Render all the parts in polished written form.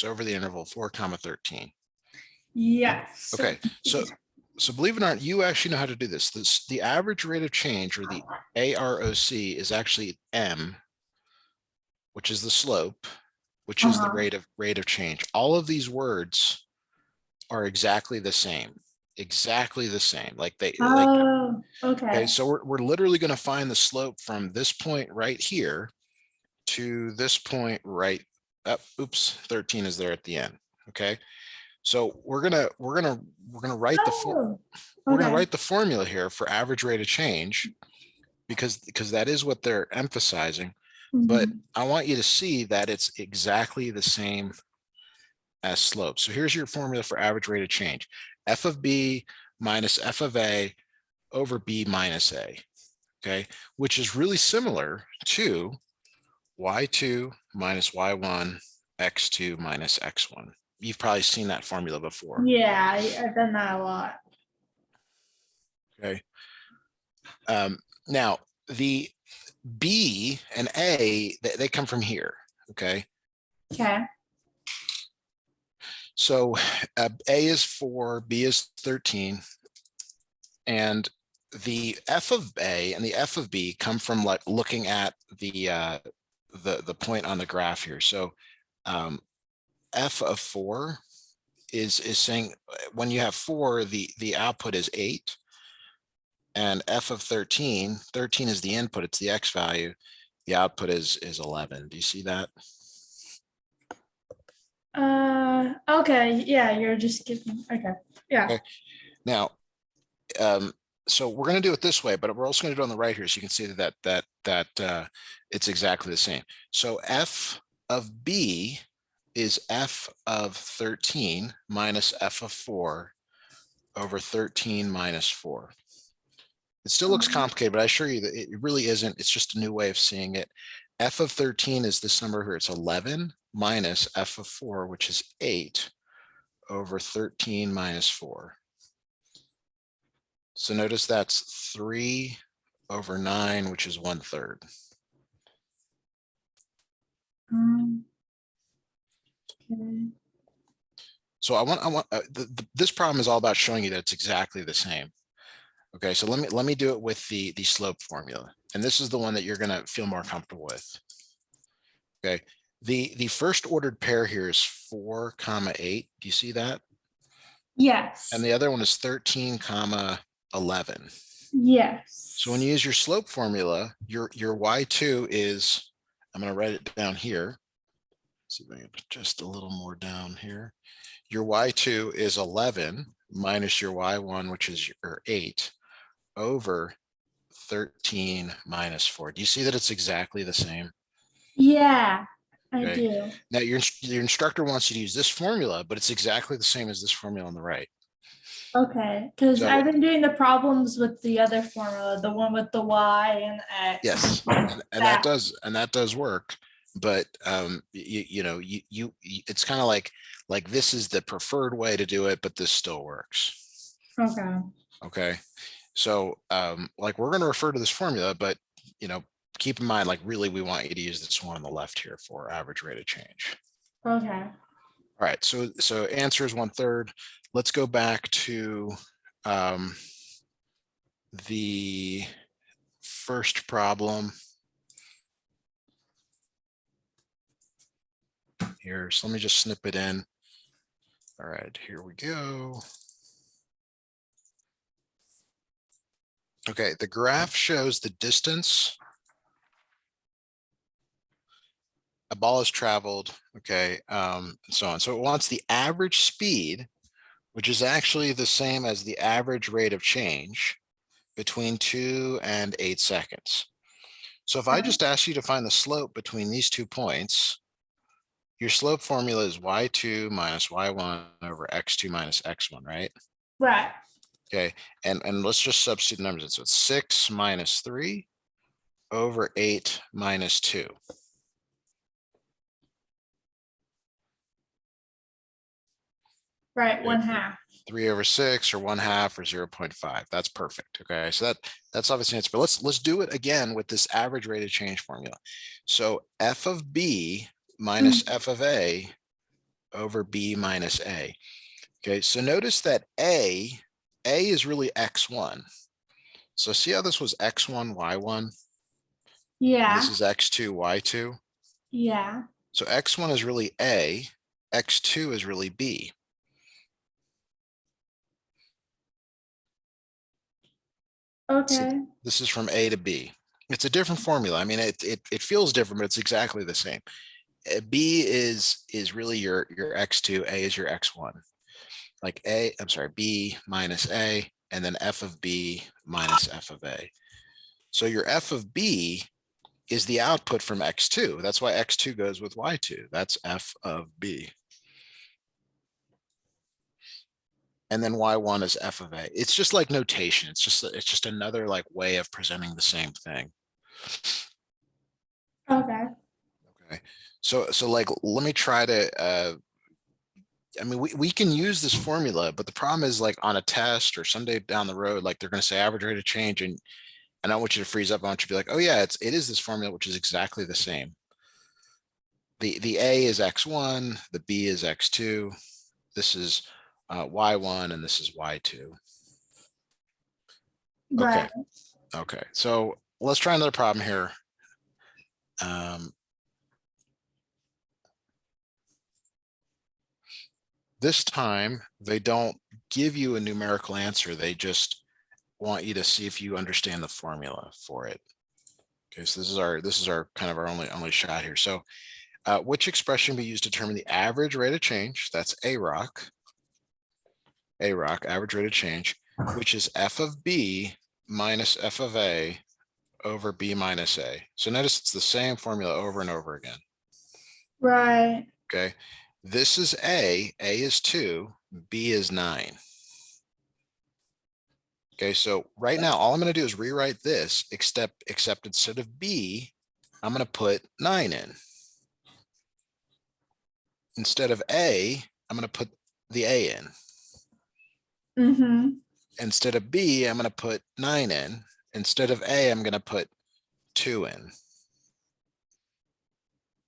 over the interval 4 comma 13. Yes. Okay, so believe it or not, you actually know how to do this. The average rate of change, or the AROC, is actually m, which is the slope, which is the rate of change. All of these words are exactly the same. Exactly the same. Like they Oh, okay, okay. so we're literally going to find the slope from this point right here to this point right up. Oops, 13 is there at the end. Okay. So we're gonna write Oh, we're gonna okay. write the formula here for average rate of change, because that is what they're emphasizing. But Mhm. I want you to see that it's exactly the same as slope. So here's your formula for average rate of change: f of b minus f of a over b minus a. Okay, which is really similar to y2 minus y1 x2 minus x1. You've probably seen that formula before. Yeah, I've done that a lot. Okay. Now the B and A, they come from here. Okay. Okay. So A is 4, B is 13, and the f of A and the f of B come from like looking at the point on the graph here. So f of 4 is saying when you have 4, the output is 8. And f of 13 is the input, it's the x value. The output is 11. Do you see that? Okay. Yeah, you're just giving. Okay. Yeah. Okay. Now, so we're going to do it this way, but we're also going to do it on the right here, so you can see that it's exactly the same. So f of b is f of 13 minus f of 4 over 13 minus 4. It still looks complicated, but I assure you that it really isn't. It's just a new way of seeing it. F of 13 is this number here. It's 11 minus f of 4, which is 8 over 13 minus 4. So notice that's 3 over 9, which is 1/3. Okay. So I want this problem is all about showing you that it's exactly the same. Okay, so let me do it with the slope formula, and this is the one that you're going to feel more comfortable with. Okay, the first ordered pair here is 4 comma 8. Do you see that? Yes. And the other one is 13 comma 11. Yes. So when you use your slope formula, your y2 is, I'm going to write it down here. Let's see if I can put just a little more down here. Your y2 is 11 minus your y1, which is your 8, over 13 minus 4. Do you see that it's exactly the same? Yeah, I Okay. do. Now your instructor wants you to use this formula, but it's exactly the same as this formula on the right. Okay, because So I've been doing the problems with the other formula, the one with the y and x. yes, and that does work. But it's kind of like this is the preferred way to do it, but this still works. Okay. Okay. So like we're going to refer to this formula, but keep in mind, like really we want you to use this one on the left here for average rate of change. Okay. All right, so answer is 1/3. Let's go back to the first problem here. So let me just snip it in. All right, here we go. Okay, the graph shows the distance a ball has traveled, okay, and so on. So it wants the average speed, which is actually the same as the average rate of change between 2 and 8 seconds. So if I just ask you to find the slope between these 2 points, your slope formula is y2 minus y1 over x2 minus x1, right? Right. Okay, and let's just substitute numbers. So it's 6 minus 3 over 8 minus 2. Right. Okay. 1/2. 3 over 6 or 1/2 or 0.5. That's perfect. Okay, so that's obviously an answer. But let's do it again with this average rate of change formula. So f of b minus f of a over B minus A. Okay, so notice that A is really X1. So see how this was X1, Y1? And Yeah. this is X2, Y2. Yeah. So X1 is really A, X2 is really B. So Okay. this is from A to B. It's a different formula. I mean, it feels different, but it's exactly the same. B is really your X2, A is your X1. Like B minus A, and then F of B minus F of A. So your F of B is the output from X2. That's why X2 goes with Y2. That's F of B. And then Y1 is F of A. It's just like notation. It's just another like way of presenting the same thing. Okay. Okay. So like, let me try to, I mean, we can use this formula, but the problem is like on a test or someday down the road, like they're going to say average rate of change. And I don't want you to freeze up. I want you to be like, oh yeah, it is this formula, which is exactly the same. The A is X1, the B is X2. This is Y1 and this is Y2. Okay. Right. Okay. So let's try another problem here. This time they don't give you a numerical answer. They just want you to see if you understand the formula for it. Okay, so this is our kind of our only shot here. So which expression we use to determine the average rate of change? That's AROC, average rate of change, which is F of B minus F of A over B minus A. So notice it's the same formula over and over again. Right. Okay, this is A is 2, B is 9. Okay, so right now, all I'm going to do is rewrite this, except instead of B, I'm going to put 9 in. Instead of A, I'm going to put the A in. Mm-hmm. Instead of B, I'm going to put 9 in. Instead of A, I'm going to put 2 in.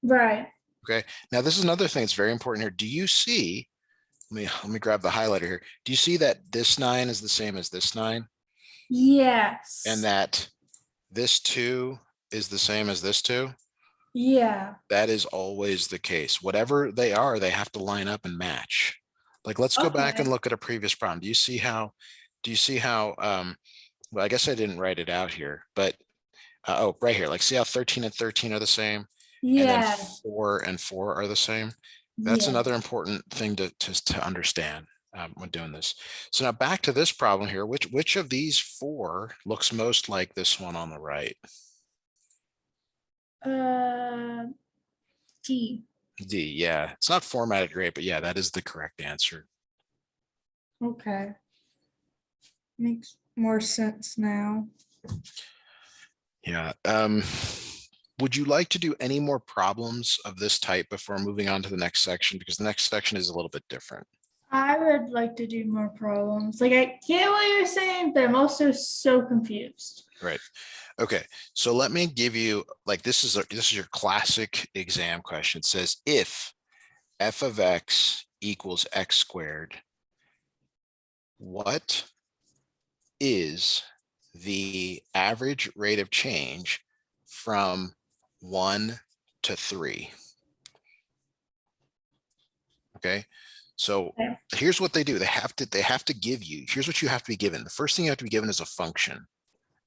Right. Okay, now this is another thing that's very important here. Do you see, let me grab the highlighter here. Do you see that this 9 is the same as this 9? Yes. And that this 2 is the same as this 2? Yeah. That is always the case. Whatever they are, they have to line up and match. Like, let's go back and Okay. look at a previous problem. Do you see how, well, I guess I didn't write it out here, but, oh, right here, like see how 13 and 13 are the same? And then Yeah. 4 and 4 are the same? That's Yeah. another important thing to understand when doing this. So now back to this problem here, which of these 4 looks most like this one on the right? Uh, D. D, yeah, it's not formatted great, but yeah, that is the correct answer. Okay. Makes more sense now. Yeah. Would you like to do any more problems of this type before moving on to the next section? Because the next section is a little bit different. I would like to do more problems. Like I get what you're saying, but I'm also so confused. Right. Okay. So let me give you, like, this is your classic exam question. It says if f of x equals x squared, what is the average rate of change from 1 to 3? Okay. So Okay. here's what they do. They have to give you, here's what you have to be given. The first thing you have to be given is a function.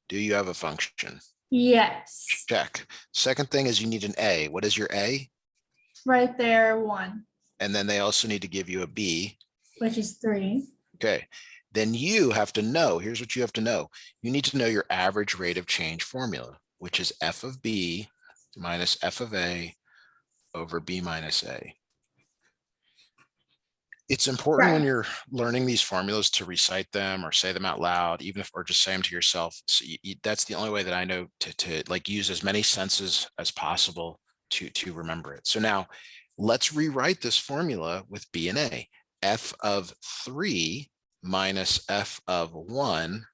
Do you have a function? Yes. Check. Second thing is you need an A. What is your A? Right there, 1, And then they also need to give you a B. which is 3. Okay. Then you have to know, here's what you have to know. You need to know your average rate of change formula, which is F of B minus F of A over B minus A. It's important when Right. you're learning these formulas to recite them or say them out loud, even if, or just say them to yourself. So that's the only way that I know to like use as many senses as possible to remember it. So now let's rewrite this formula with B and A. F of 3 minus F of 1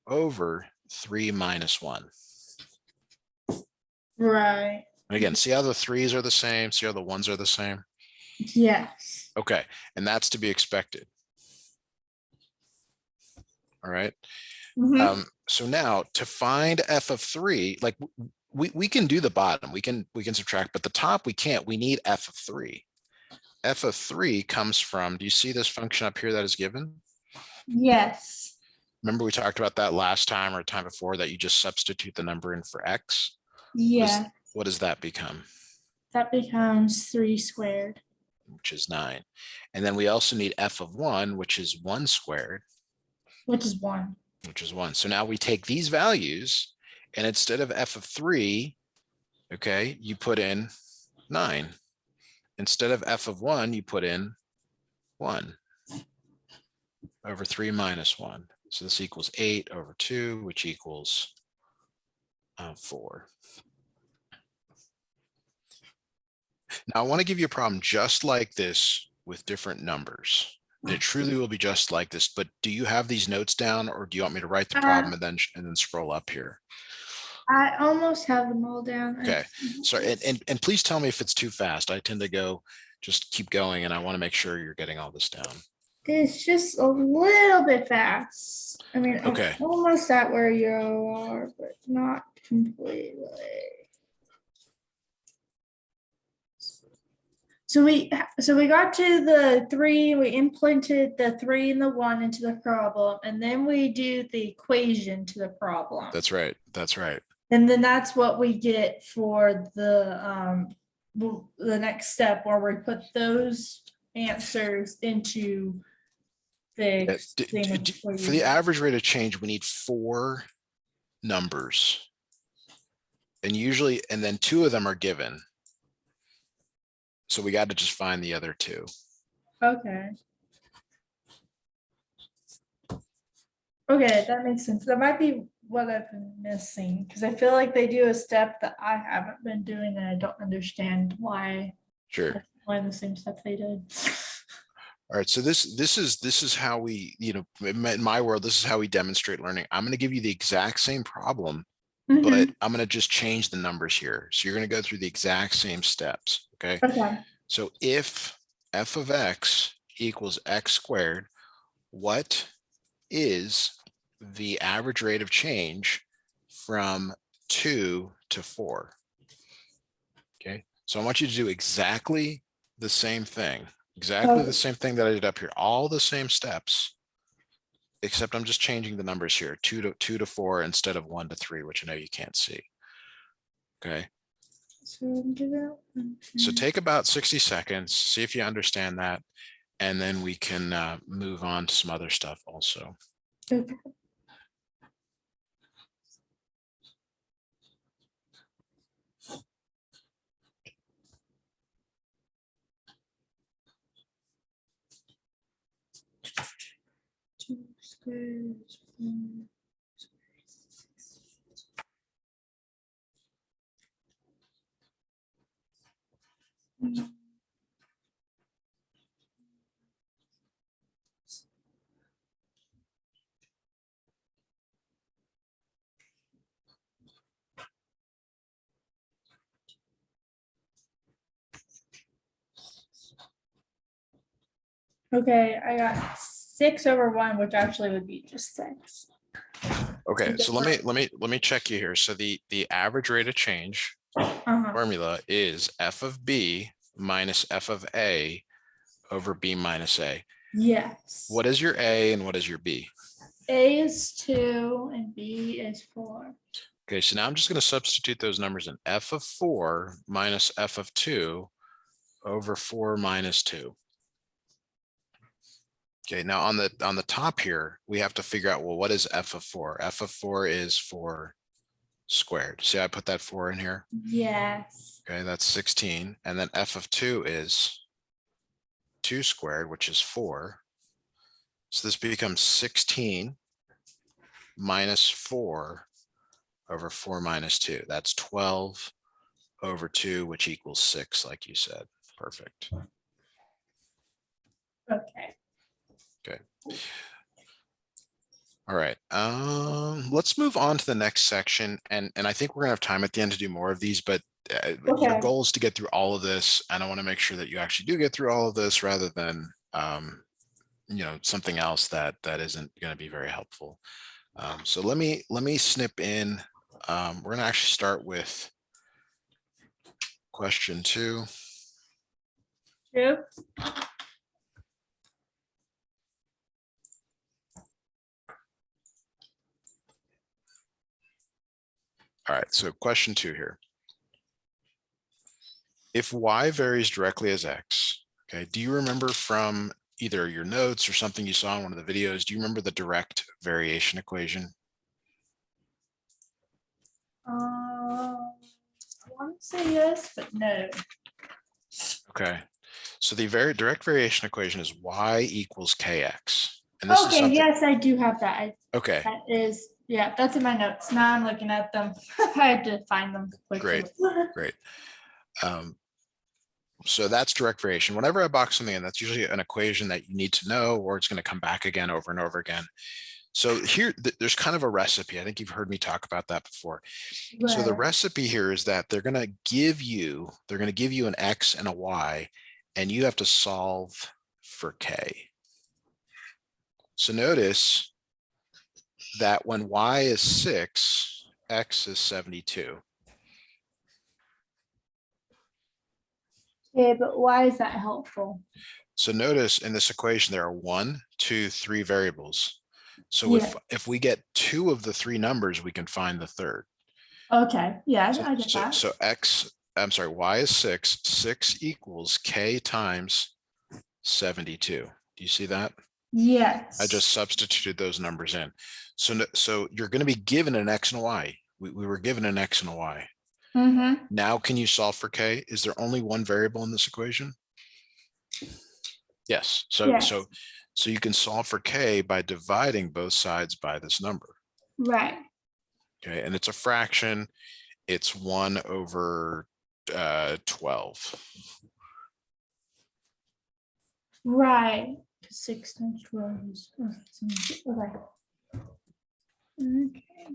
over 3 minus 1. Right. And again, see how the 3's are the same, see how the 1's are the same. Yes. Okay, and that's to be expected. All right. Mhm. So now to find f of 3, like we can do the bottom, we can subtract, but the top we can't. We need f of 3. F of 3 comes from, do you see this function up here that is given? Yes. Remember we talked about that last time or time before, that you just substitute the number in for x. Yeah. What does that become? That becomes 3 squared. Which is 9. And then we also need f of 1, which is 1 squared, Which is 1. which is 1. So now we take these values, and instead of f of 3, okay, you put in 9. Instead of f of 1, you put in 1 over 3 minus 1. So this equals 8 over 2, which equals 4. Now I want to give you a problem just like this with different numbers. And it truly will be just like this, but do you have these notes down, or do you want me to write the problem and then scroll up here? I almost have them all down. Okay. So and please tell me if it's too fast. I tend to go just keep going, and I want to make sure you're getting all this down. It's just a little bit fast. I mean, Okay. I'm almost at where you are, but not completely. So we got to the 3, we implemented the 3 and the 1 into the problem, and then we do the equation to the problem. That's right. That's right. And then that's what we get for the next step, where we put those answers into the For the average rate of change, we need 4 numbers. And usually, and then 2 of them are given. So we got to just find the other 2. Okay. Okay, that makes sense. That might be what I've been missing, because I feel like they do a step that I haven't been doing, and I don't understand why. Sure. Why the same step they did. All right. So this is how we, in my world, this is how we demonstrate learning. I'm going to give you the exact same problem, but I'm going to just change the numbers here. So you're going to go through the exact same steps. Okay. Okay. So if f of x equals x squared, what is the average rate of change from 2 to 4? Okay. So I want you to do exactly the same thing. Exactly the same thing that I did up here. All the same steps, except I'm just changing the numbers here. 2 to 4 instead of 1 to 3, which I know you can't see. Okay. So take about 60 seconds, see if you understand that, and then we can move on to some other stuff also. Okay. Okay, I got 6 over 1, which actually would be just 6. Okay, so let me check you here. So the average rate of change formula is f of b minus f of a over b minus a. Yes. What is your a and what is your b? A is 2 and B is 4. Okay, so now I'm just going to substitute those numbers in. F of 4 minus f of 2 over 4 minus 2. Okay, now on the top here, we have to figure out, well, what is f of 4? F of 4 is 4 squared. See, I put that 4 in here. Yes. Okay, that's 16. And then f of 2 is 2 squared, which is 4. So this becomes 16 minus 4 over 4 minus 2. That's 12 over 2, which equals 6, like you said. Perfect. Okay. Okay. All right. Let's move on to the next section. And I think we're gonna have time at the end to do more of these, but your Okay. goal is to get through all of this, and I want to make sure that you actually do get through all of this rather than something else that isn't going to be very helpful. So let me snip in. We're going to actually start with question 2. Yep. All right, so question 2 here. If y varies directly as x, okay, do you remember from either your notes or something you saw in one of the videos, do you remember the direct variation equation? I want to say yes, but no. Okay, so the direct variation equation is y equals kx. And this is Okay, something, yes, I do have that. okay, That is, yeah, that's in my notes. Now I'm looking at them. I had to find them quickly. great. So that's direct variation. Whenever I box something in, that's usually an equation that you need to know, or it's going to come back again over and over again. So here, there's kind of a recipe. I think you've heard me talk about that before. So the Right. recipe here is that they're going to give you an x and a y, and you have to solve for k. So notice that when y is 6, x is 72. Yeah, but why is that helpful? So notice in this equation, there are 1, 2, 3 variables. So Yeah. if we get 2 of the 3 numbers, we can find the third. Okay, yeah, So, I get so, that. so y is 6. 6 equals k times 72. Do you see that? Yes. I just substituted those numbers in. So you're going to be given an x and a y. We were given an x and a y. Mm-hmm. Now, can you solve for k? Is there only one variable in this equation? Yes. Yes. So you can solve for k by dividing both sides by this number. Right. Okay, and it's a fraction. It's 1 over 12. Right. 6 times 12 is okay. Okay.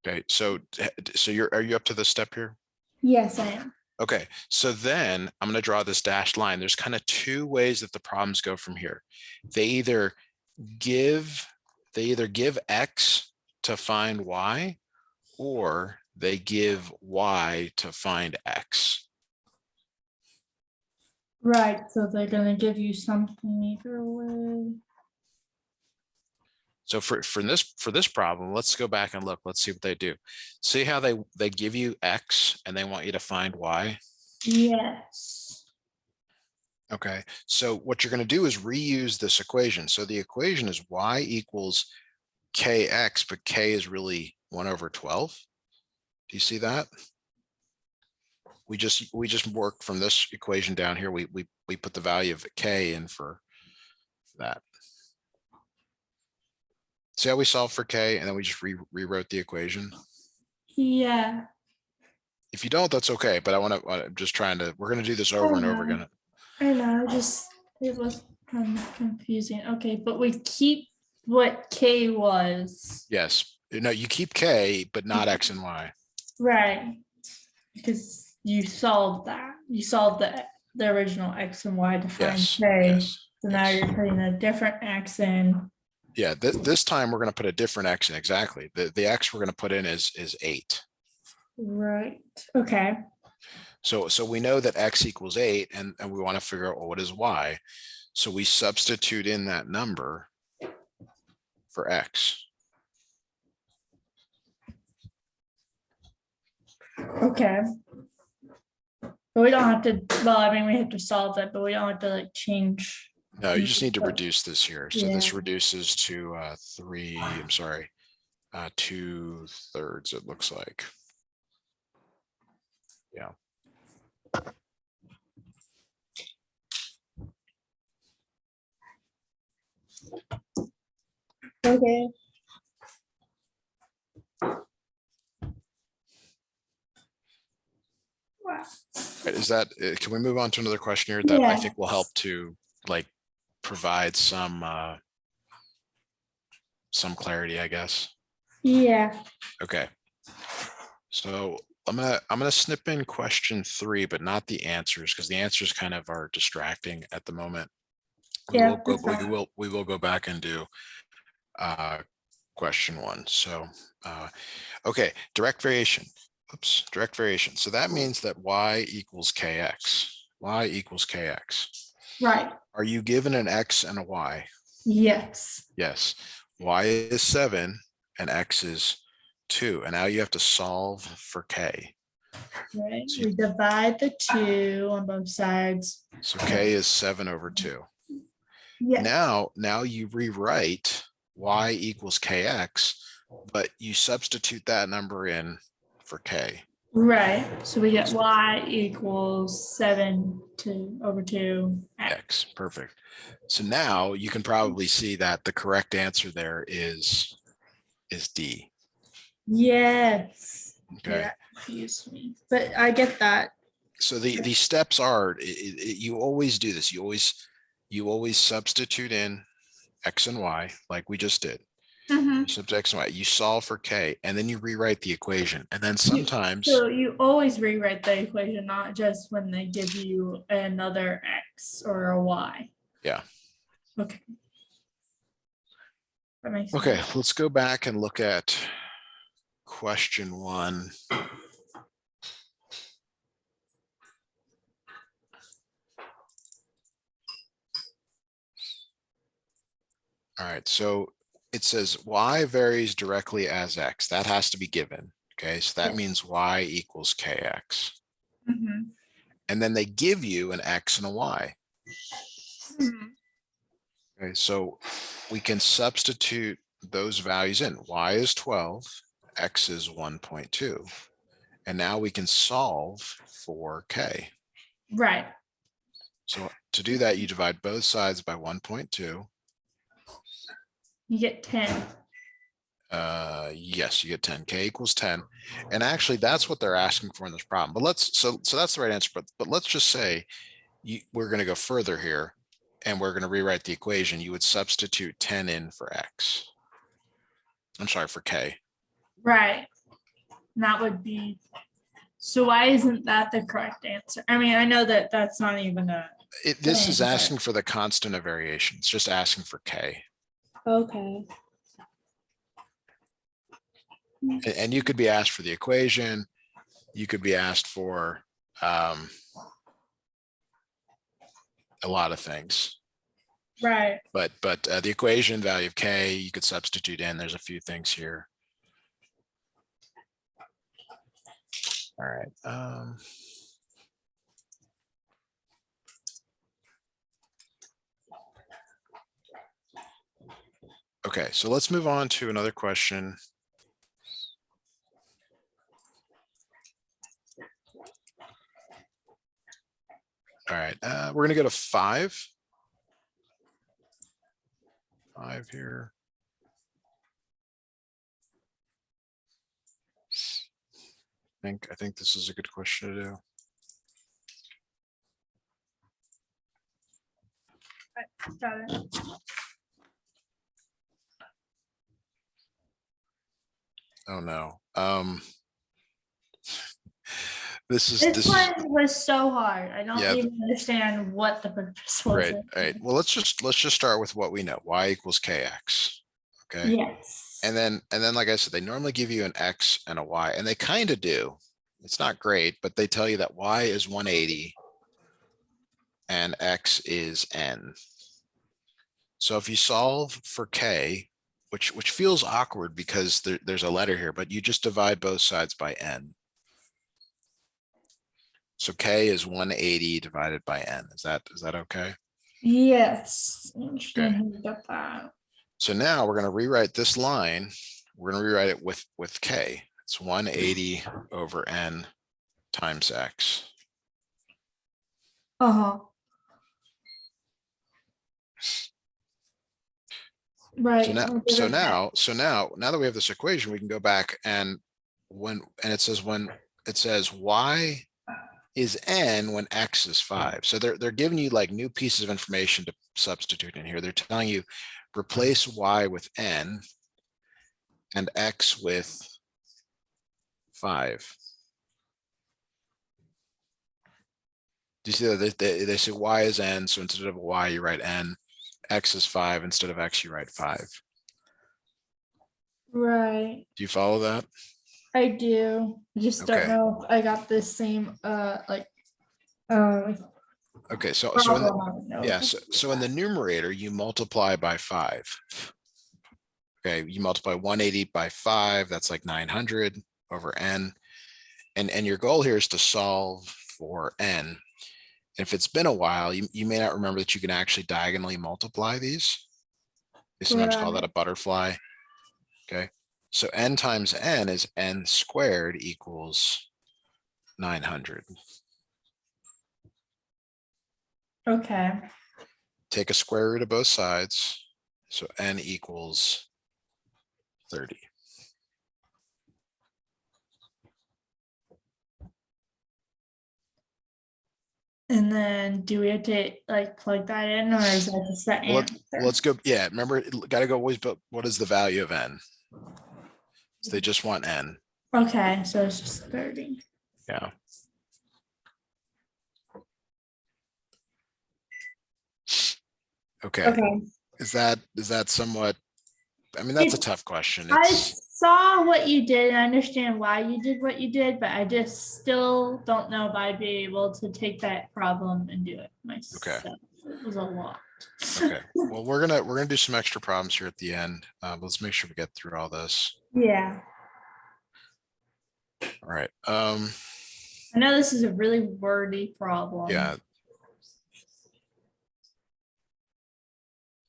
Okay, so are you up to this step here? Yes, I am. Okay, so then I'm going to draw this dashed line. There's kind of 2 ways that the problems go from here. They either give x to find y, or they give y to find x. Right, so they're gonna give you something either way. So for this problem, let's go back and look. Let's see what they do. See how they give you x and they want you to find y. Yes. Okay, so what you're going to do is reuse this equation. So the equation is y equals kx, but k is really 1 over 12. Do you see that? We just work from this equation down here. We put the value of k in for that. See how we solve for k and then we just rewrote the equation? Yeah. If you don't, that's okay. But I'm just trying to, we're going to do this over and over again. I know, it was kind of confusing. Okay, but we keep what K was. Yes. No, you keep k, but not x and y. Right. Because you solved that. You solved the original X and Y to find Yes. K. Yes. So now Yes. you're putting a different X in. Yeah, this time we're going to put a different x in. Exactly. The x we're going to put in is 8. Right. Okay. So we know that x equals 8, and we want to figure out, well, what is y. So we substitute in that number for x. Okay. But we don't have to, well, I mean, we have to solve it, but we don't have to like change. No, you just need to reduce this here. So this Yeah. reduces to 3, I'm sorry, 2/3, it looks like. Yeah. Okay. Wow. Is that, can we move on to another question here that I think will help to like provide some clarity, I guess. Yeah. Okay. So I'm gonna snip in question 3, but not the answers, because the answers kind of are distracting at the moment. Yeah, that's fine. We will go back and do question 1. So okay, direct variation. Oops, direct variation. So that means that y equals kx. Y equals kx. Right. Are you given an x and a y? Yes. Yes. Y is 7 and x is 2. And now you have to solve for k. Right. So, We divide the 2 on both sides. so k is 7 over 2. Yeah. Now you rewrite y equals kx, but you substitute that number in for k. Right. So we get y equals 7 over 2 x. X. Perfect. So now you can probably see that the correct answer there is D. Yes. Okay. Yeah, that confused me. But I get that. So the steps are, you always do this. You always substitute in x and y like we just did. Mhm. You substitute x and y. You solve for k, and then you rewrite the equation. And then sometimes, So you always rewrite the equation, not just when they give you another x or a y. yeah. Okay. That makes Okay, sense. let's go back and look at question 1. All right, so it says y varies directly as x. That has to be given. Okay, so that Yes. means y equals kx. Mhm. And then they give you an x and a y. Mhm. Okay, so we can substitute those values in. Y is 12, x is 1.2. And now we can solve for k. Right. So to do that, you divide both sides by 1.2. You get 10. Yes, you get 10. K equals 10. And actually, that's what they're asking for in this problem. But let's, so that's the right answer. But let's just say we're going to go further here, and we're going to rewrite the equation. You would substitute 10 in for x. I'm sorry, for k. Right. That would be. So why isn't that the correct answer? I mean, I know that that's not even a. This is thing, asking for the constant of variation. It's just asking for k. Okay. And you could be asked for the equation. You could be asked for a lot of things. Right. But the equation value of k, you could substitute in. There's a few things here. All right. Okay, so let's move on to another question. All right, we're going to go to 5. 5 here. I think this is a good question to do. Got it. Oh no. This one was so hard. I don't yeah, even understand what the purpose was. right. Well, let's just start with what we know. Y equals kx. Okay. Yes. And then like I said, they normally give you an x and a y, and they kind of do. It's not great, but they tell you that y is 180 and x is n. So if you solve for k, which feels awkward because there's a letter here, but you just divide both sides by n. So k is 180 divided by n. Is that okay? Yes. Okay. Got that. So now we're going to rewrite this line. We're going to rewrite it with k. It's 180 over n times x. Uh-huh. Right. So now that we have this equation, we can go back and it says y is n when x is 5. So they're giving you like new pieces of information to substitute in here. They're telling you replace y with n and x with 5. Do you see that they say y is n, so instead of y you write n, x is 5, instead of x you write 5. Right. Do you follow that? I do. I just don't Okay. know if I got the same Okay, so problem. I don't know if I so in the numerator you multiply by 5. Okay, you multiply 180 by 5, that's like 900 over n. And your goal here is to solve for n. And if it's been a while, you may not remember that you can actually diagonally multiply these. They sometimes call that a butterfly. Okay, so n times n is n squared equals 900. Okay. Take a square root of both sides. So n equals 30. And then do we have to like plug that in, or is that just the Well, answer? let's go. Yeah, remember, got to go always, but what is the value of n? So they just want n. Okay, so it's just 30. Yeah. Okay. Okay. Is that somewhat, I mean, that's a tough question. I It's saw what you did and I understand why you did what you did, but I just still don't know if I'd be able to take that problem and do it myself. okay. It was a lot. Okay. Well, we're gonna do some extra problems here at the end. Let's make sure we get through all this. Yeah. All right. I know this is a really wordy problem. Yeah.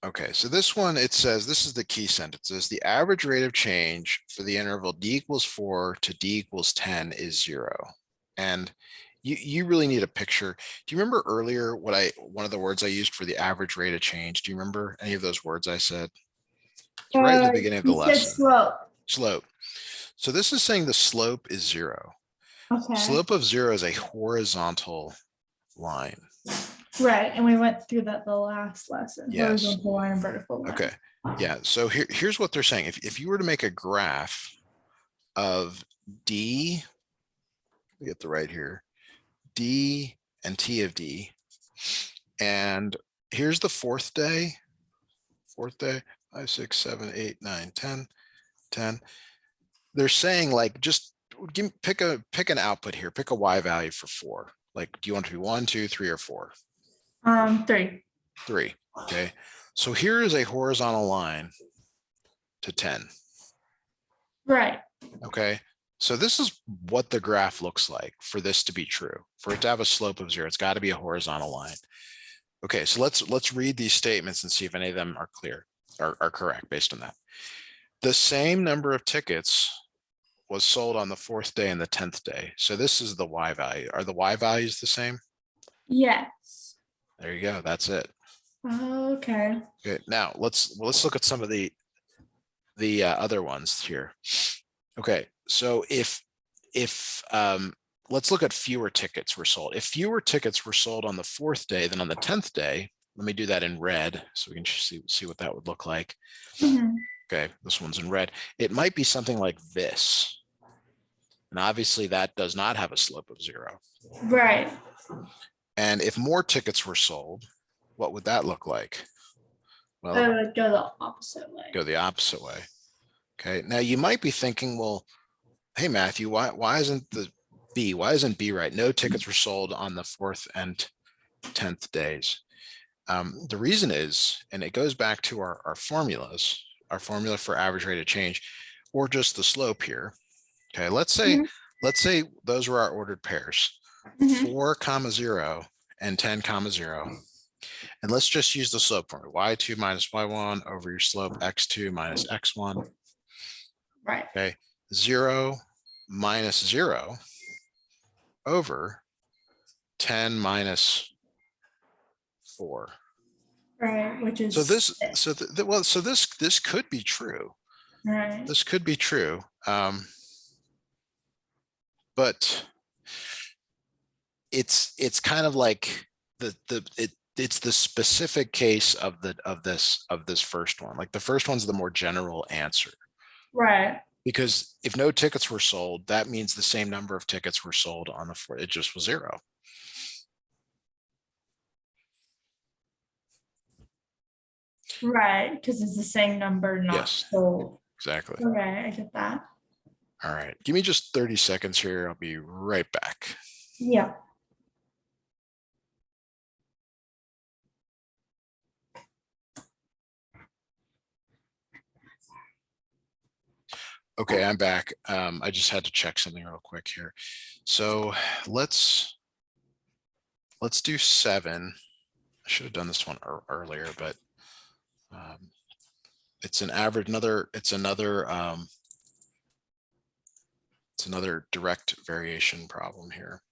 Okay, so this one, it says, this is the key sentence, is the average rate of change for the interval d equals 4 to d equals 10 is 0. And you really need a picture. Do you remember earlier one of the words I used for the average rate of change? Do you remember any of those words I said? It's right at the beginning of the You said lesson. slope. Slope. So this is saying the slope is 0. Okay. Slope of 0 is a horizontal line. Right, and we went through that the last lesson. Yes. Horizontal line and vertical line. Okay. Yeah. So here's what they're saying. If you were to make a graph of D, get the right here, D and T of D, and here's the fourth day, 5, 6, 7, 8, 9, 10, 10. They're saying like, just pick an output here, pick a Y value for 4. Like, do you want it to be 1, 2, 3, or 4? 3. 3. Okay. So here is a horizontal line to 10. Right. Okay. So this is what the graph looks like for this to be true. For it to have a slope of 0, it's got to be a horizontal line. Okay, so let's read these statements and see if any of them are clear, are correct based on that. The same number of tickets was sold on the 4th day and the 10th day. So this is the Y value. Are the Y values the same? Yes. There you go. That's it. Okay. Okay. Now let's look at some of the other ones here. Okay. So if let's look at fewer tickets were sold. If fewer tickets were sold on the 4th day than on the 10th day, let me do that in red so we can see what that would look like. Mhm. Okay, this one's in red. It might be something like this. And obviously that does not have a slope of 0. Right. And if more tickets were sold, what would that look like? I Well, would go the opposite way. go the opposite way. Okay, now you might be thinking, well, hey, Matthew, why isn't B right? No tickets were sold on the 4th and 10th days. The reason is, and it goes back to our formulas, our formula for average rate of change, or just the slope here. Okay, let's say those were our ordered pairs, 4, 0 and 10, 0. And let's just use the slope formula, y2 minus y1 over your slope x2 minus x1. Right. Okay, 0 minus 0 over 10 minus 4. Right, which is So this could be true. right. This could be true. But it's kind of like it's the specific case of this first one. Like the first one's the more general answer. Right. Because if no tickets were sold, that means the same number of tickets were sold on the floor. It just was 0. Right, because it's the same number, not Yes, sold. exactly. Okay, I get that. All right. Give me just 30 seconds here. I'll be right back. Yeah. Okay, I'm back. I just had to check something real quick here. So let's do 7. I should have done this one earlier, but it's an average. It's another direct variation problem here.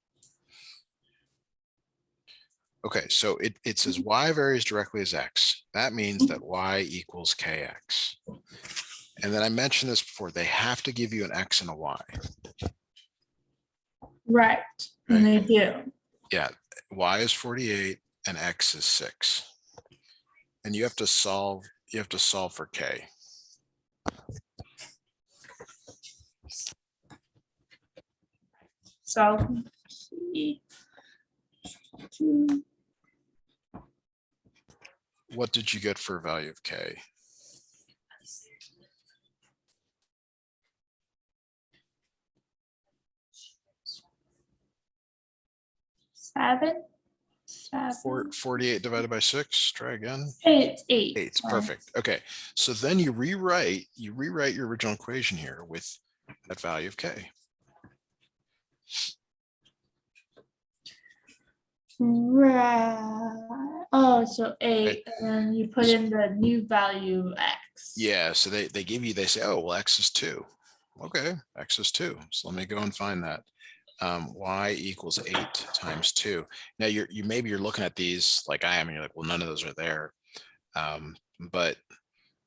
Okay, so it says y varies directly as x. That means that y equals kx. And then I mentioned this before, they have to give you an x and a y. Right, and they do. Yeah, y is 48 and x is 6. And you have to solve for k. So. What did you get for a value of k? Seven. 48 divided by 6. Try again. 8. 8. 8. Perfect. Okay. So then you rewrite your original equation here with that value of k. Right. Oh, so 8, Right. and then you put in the new value x. Yeah. So they say, oh, well, x is 2. Okay. X is 2. So let me go and find that. Y equals 8 times 2. Now maybe you're looking at these like I am, and you're like, well, none of those are there. But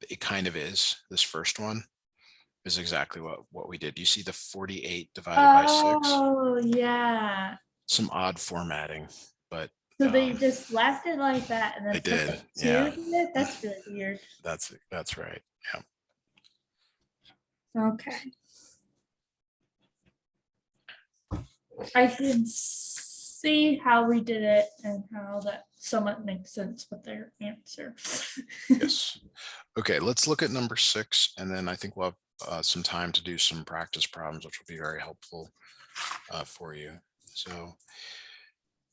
it kind of is. This first one is exactly what we did. You see the 48 divided by 6. Oh, yeah. Some odd formatting, but So they just left it like that and then they put did. the 2 Yeah, in it? That's really weird. that's right. Yeah. Okay. I can see how we did it and how that somewhat makes sense with their answer. Yes. Okay, let's look at number 6, and then I think we'll have some time to do some practice problems, which will be very helpful for you. So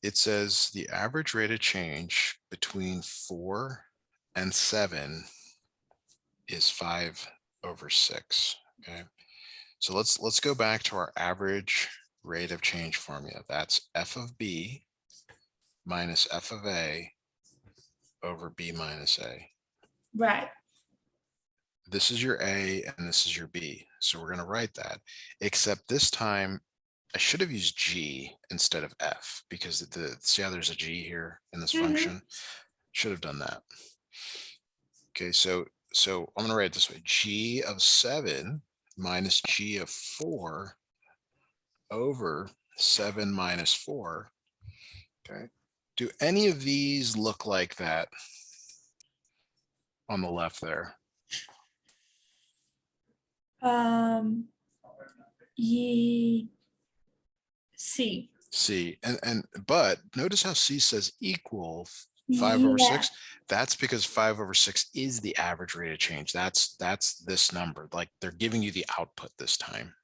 it says the average rate of change between 4 and 7 is 5/6. Okay, so let's go back to our average rate of change formula. That's f of b minus f of a over b minus a. Right. This is your a and this is your b. So we're going to write that, except this time I should have used g instead of f, because see how there's a g here in this function? Should have done that. Okay, so I'm going to write it this way: g of 7 minus g of 4 over 7 minus 4. Okay, do any of these look like that on the left there? C. C, but notice how C says equal 5/6. That's because 5/6 is the average rate of change. That's this number. Like they're giving you the output this time.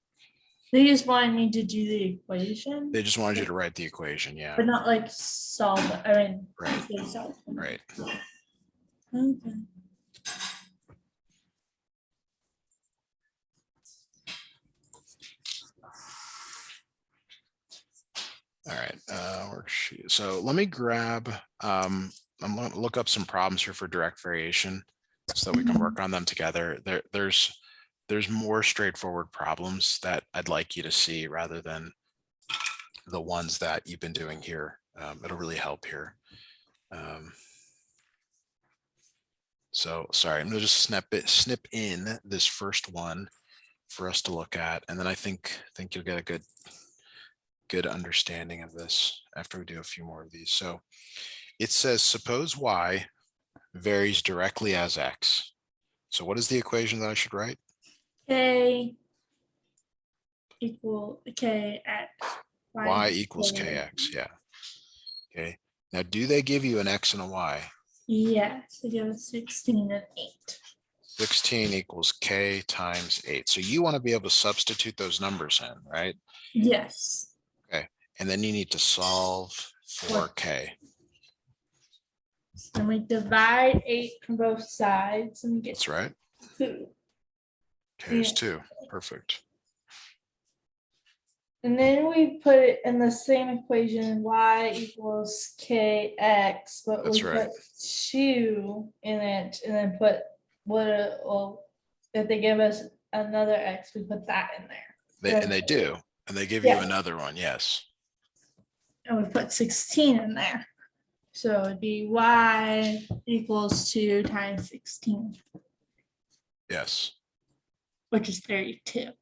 They just wanted me to do the equation. They just wanted you to write the equation. Yeah. But not like solve it. I mean, Right. they solve it. Right. Okay. All right, worksheet. So let me grab, I'm going to look up some problems here for direct variation so that we can work on them together. There's more straightforward problems that I'd like you to see rather than the ones that you've been doing here. It'll really help here. So sorry, I'm going to just snip in this first one for us to look at, and then I think you'll get a good understanding of this after we do a few more of these. So it says, suppose y varies directly as x. So what is the equation that I should write? K equal K X. Y equals kx, yeah. Okay, now do they give you an x and a y? Yes, it gives 16 and 8. 16 equals k times 8. So you want to be able to substitute those numbers in, right? Yes. Okay, and then you need to solve for k. And we divide 8 from both sides and we get That's right. 2. K is 2. Perfect. And then we put it in the same equation, y equals kx, but That's we right. put 2 in it and then put well, if they give us another x, we put that in there. And they do. And they give you Yeah. another one. Yes. And we put 16 in there. So it'd be y equals 2 times 16, Yes. which is 32.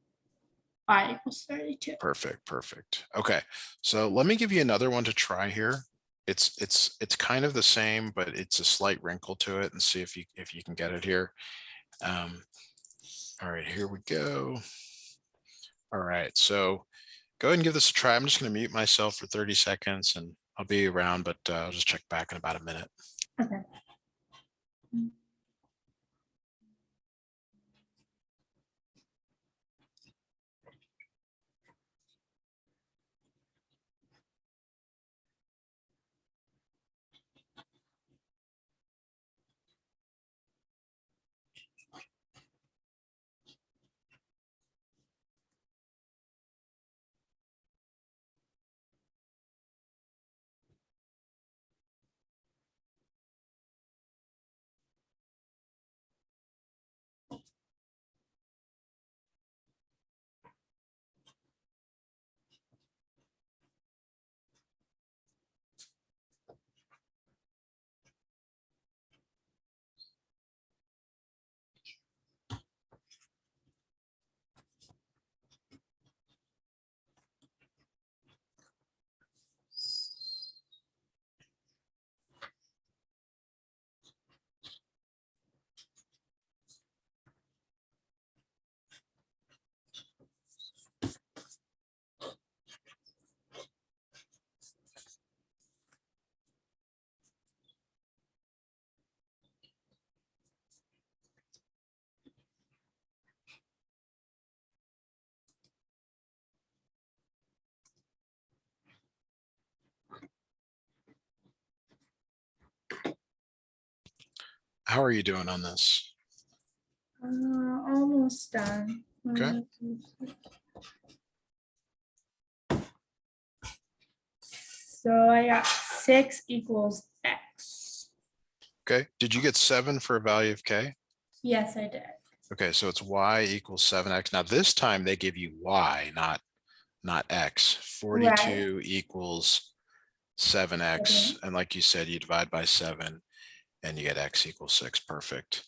Y equals 32. Perfect. Perfect. Okay. So let me give you another one to try here. It's kind of the same, but it's a slight wrinkle to it, and see if you can get it here. All right, here we go. All right, so go ahead and give this a try. I'm just going to mute myself for 30 seconds and I'll be around, but I'll just check back in about a minute. Okay. How are you doing on this? Almost done. Okay. So I got 6 equals x. Okay. Did you get 7 for a value of k? Yes, I did. Okay, so it's y equals 7x. Now this time they give you y, not x. 42 equals 7x. And like you said, you divide by 7 and you get x equals 6. Perfect.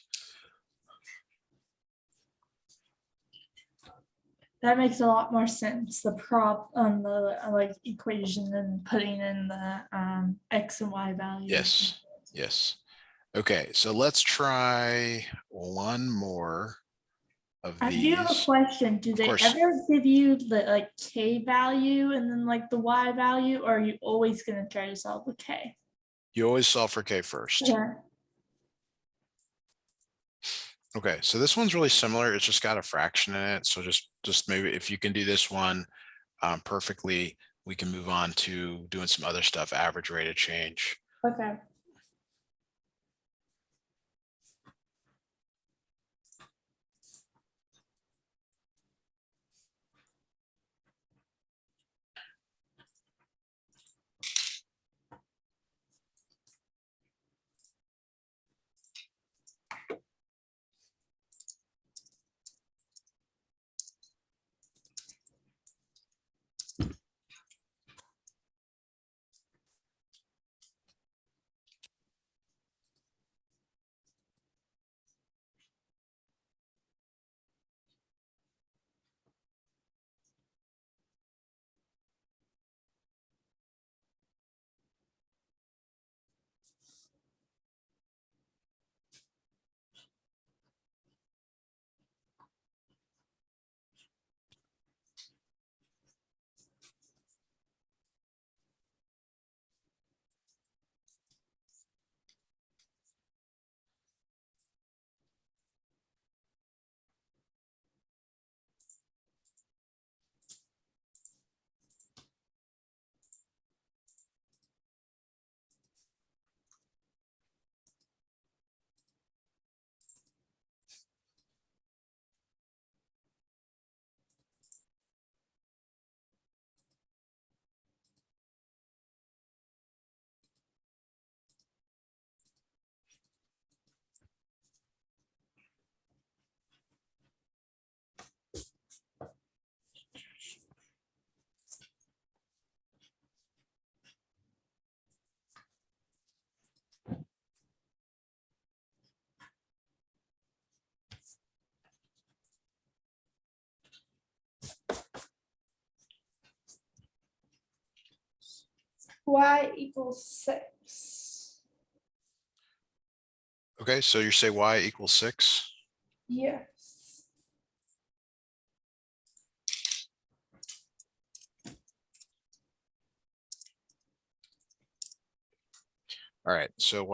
That makes a lot more sense. The prop on the like equation and putting in the x and y values. Yes. Yes. Okay, so let's try one more of I do have a these. question. Do they course. ever give you the like k value and then like the y value, or are you always going to try to solve the k? You always solve for k first. Yeah. Okay, so this one's really similar. It's just got a fraction in it. So just maybe if you can do this one perfectly, we can move on to doing some other stuff, average rate of change. Okay. y equals 6. Okay, so you say y equals 6. Yes. All right, so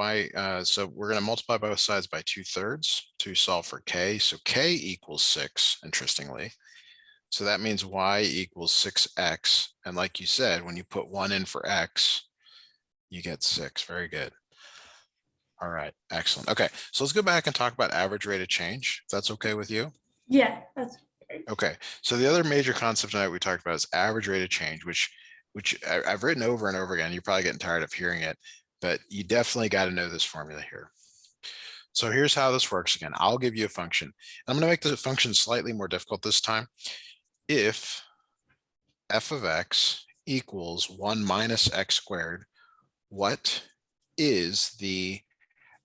so we're going to multiply both sides by 2/3 to solve for k. So k equals 6, interestingly. So that means y equals 6x. And like you said, when you put 1 in for x, you get 6. Very good. All right, excellent. Okay, so let's go back and talk about average rate of change, if that's okay with you. Yeah, that's great. Okay, so the other major concept tonight we talked about is average rate of change, which I've written over and over again. You're probably getting tired of hearing it, but you definitely got to know this formula here. So here's how this works again. I'll give you a function. I'm going to make the function slightly more difficult this time. If f of x equals 1 minus x squared, what is the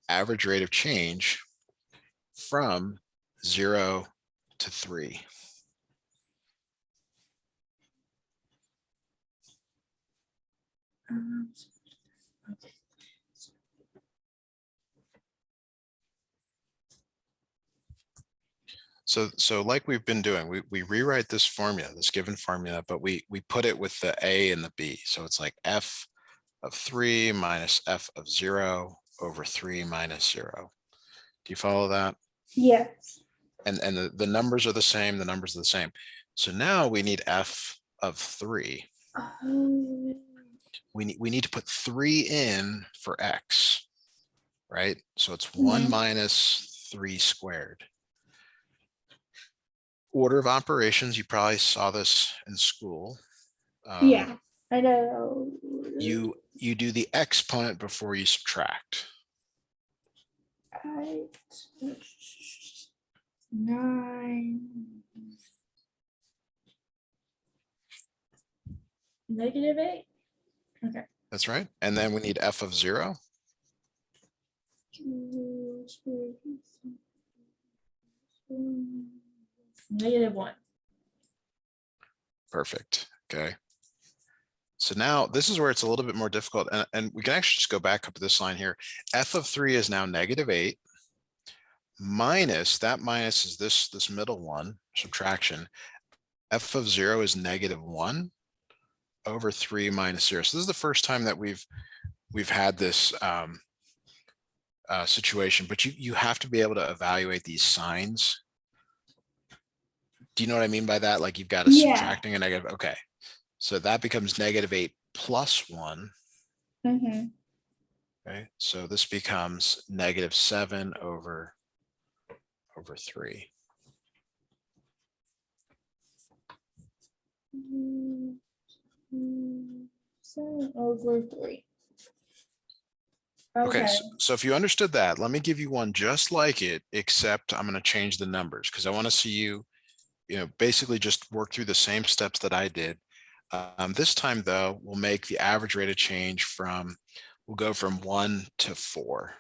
average rate of change from 0 to 3? Okay. So like we've been doing, we rewrite this formula, this given formula, but we put it with the a and the b. So it's like f of 3 minus f of 0 over 3 minus 0. Do you follow that? Yes. And the numbers are the same, the numbers are the same. So now we need f of 3. We need to put 3 in for x, right? So it's 1 minus 3 squared. Order of operations, you probably saw this in school. Yeah, I know. You do the exponent before you subtract. 8, 9, -8. Okay. That's right. And then we need f of 0. -1. Perfect. Okay. So now this is where it's a little bit more difficult. And we can actually just go back up to this line here. F of 3 is now -8. Minus, that minus is this middle one, subtraction. F of 0 is -1 over 3 minus 0. So this is the first time that we've had this situation, but you have to be able to evaluate these signs. Do you know what I mean by that? Like you've got a Yeah. subtracting a negative. Okay. So that becomes -8 plus 1. Okay. So this becomes -7 over 3. Over 3. Okay, Okay. so if you understood that, let me give you one just like it, except I'm going to change the numbers because I want to see you, basically just work through the same steps that I did. This time, though, we'll make the average rate of change we'll go from 1 to 4.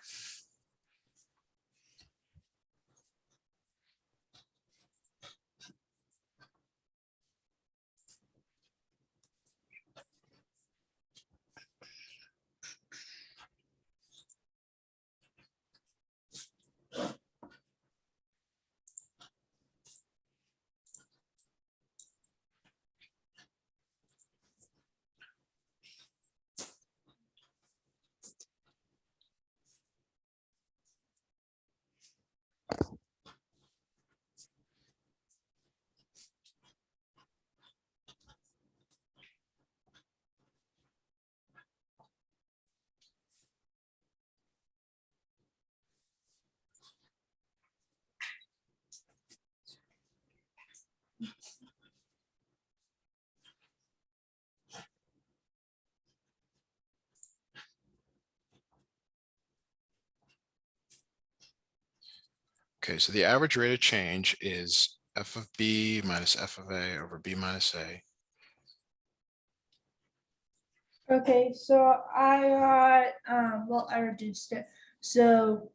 Okay, so the average rate of change is f of b minus f of a over b minus a. Okay, so I got well, I reduced it. So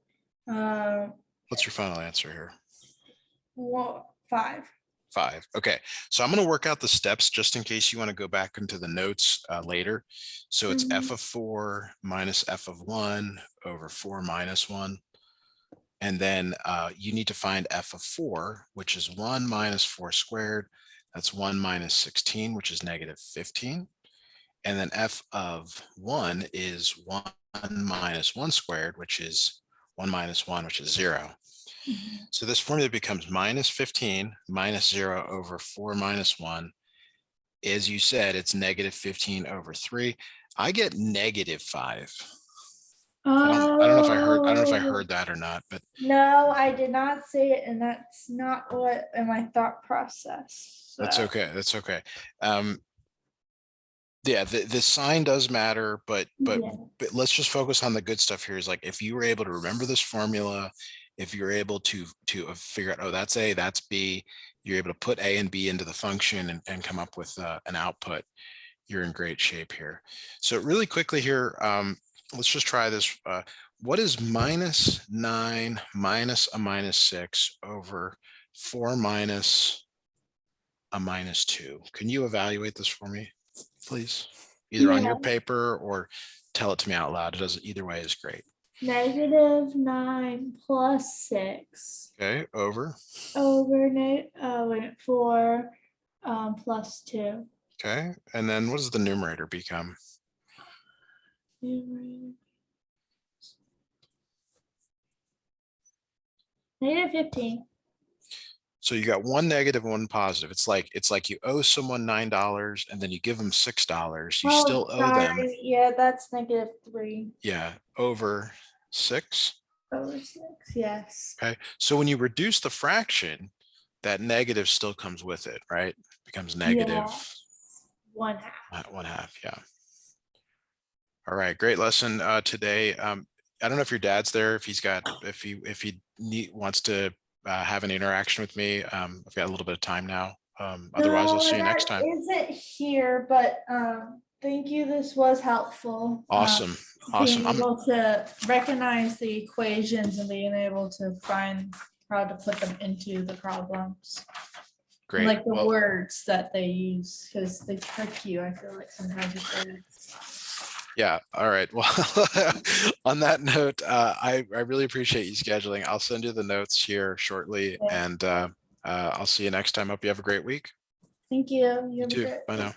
What's your final answer here? 5. 5. Okay, so I'm going to work out the steps just in case you want to go back into the notes later. So it's f of 4 minus f of 1 over 4 minus 1. And then you need to find f of 4, which is 1 minus 4 squared. That's 1 minus 16, which is negative 15. And then f of 1 is 1 minus 1 squared, which is 1 minus 1, which is 0. So this formula becomes minus 15 minus 0 over 4 minus 1. As you said, it's negative 15 over 3. I get negative 5. I don't know if I heard that or not, but No, I did not say it, and that's not what in my thought process. that's okay. That's okay. Yeah, the sign does matter, but Yeah. let's just focus on the good stuff here. Is like if you were able to remember this formula, if you're able to figure out, oh, that's A, that's B, you're able to put A and B into the function and come up with an output, you're in great shape here. So really quickly here, let's just try this. What is minus 9 minus a minus 6 over 4 minus a minus 2? Can you evaluate this for me, please? Either on your Yeah. paper or tell it to me out loud. It doesn't, either way is great. Negative 9 plus 6 Okay, over. over 4 plus 2. Okay, and then what does the numerator become? Negative 15. So you got one negative, one positive. It's like you owe someone $9 and then you give them $6. You still owe them. Yeah, that's negative 3 Yeah, over 6. over 6. Yes. Okay, so when you reduce the fraction, that negative still comes with it, right? Becomes negative. Yeah. 1/2. 1/2. Yeah. All right, great lesson today. I don't know if your dad's there, if he wants to have an interaction with me. I've got a little bit of time now. Otherwise, I'll see you next time. Isn't here, but thank you. This was helpful. Awesome. Being Awesome. able to recognize the equations and being able to find how to put them into the problems. Great. Like the words that they use, because they trick you, I feel like sometimes with words. Yeah. All right. Well, on that note, I really appreciate you scheduling. I'll send you the notes here shortly, Yeah. and I'll see you next time. Hope you have a great week. Thank you. You too. Bye now.